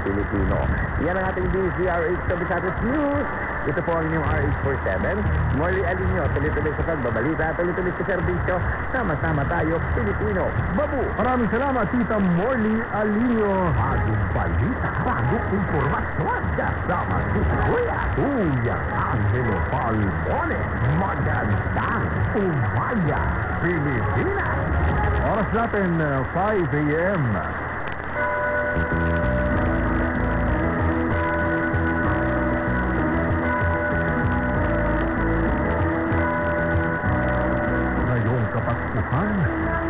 Pilipino. Yan ang ating DZRH Kabisates News. Ito po ang inyong RH47. Morley Alinyo, tuloy-tuloy sa pagbabalita, tuloy-tuloy sa serbisyo. Sama-sama tayo, Pilipino. Babu! Maraming salamat, Tita Morley Alinyo. Bagong balita, bagong impormasyon. Kasama si Kuya Angelo Palmone. Magandang umaga, Pilipinas! Oras natin, 5 a.m. Ngayong Kapaskuhan,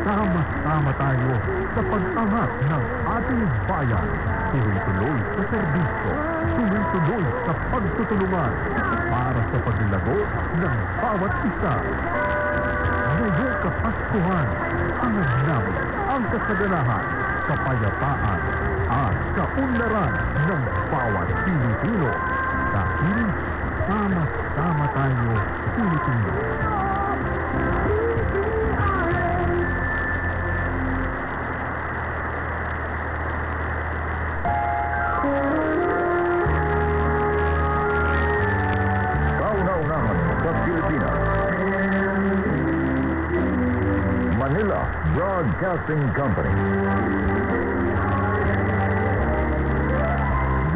sama-sama tayo sa pag-angat ng ating bayan. Tuloy-tuloy sa serbisyo, tuloy-tuloy sa pagtutulungan para sa paglago ng bawat isa. Ngayong Kapaskuhan, angat namin ang kasaganahan, kapayapaan at kaunlaran ng bawat Pilipino. Dahil sama-sama tayo, Pilipino. Kauna-unahan sa Pilipinas. Manila Broadcasting Company.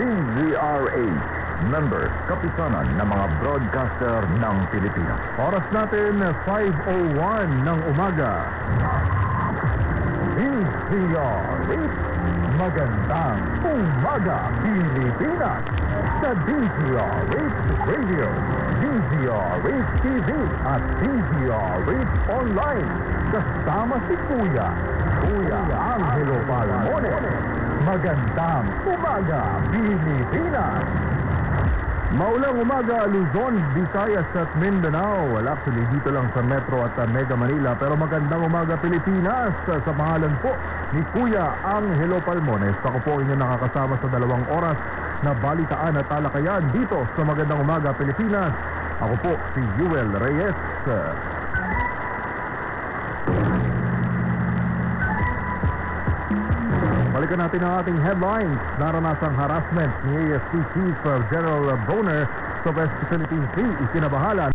DZRH, members, kapisanan ng mga broadcaster ng Pilipinas. Oras natin, 5:01 ng umaga. DZRH, magandang umaga, Pilipinas. Sa DZRH Radio, DZRH TV at DZRH Online. Kasama si Kuya Angelo Palmone. Magandang umaga, Pilipinas. Maulang umaga, Luzon, Visayas at Mindanao. Well, actually, dito lang sa Metro at Mega Manila. Pero magandang umaga, Pilipinas. Sa pangalan po ni Kuya Angelo Palmones, ako po inyo nakakasama sa 2 oras na balitaan at talakayan dito sa Magandang Umaga, Pilipinas. Ako po si Yuel Reyes. Balikan natin ang ating headlines. Naranasang harassment ni AFP Chief General Boner sa West Philippine Sea. Ikinabahala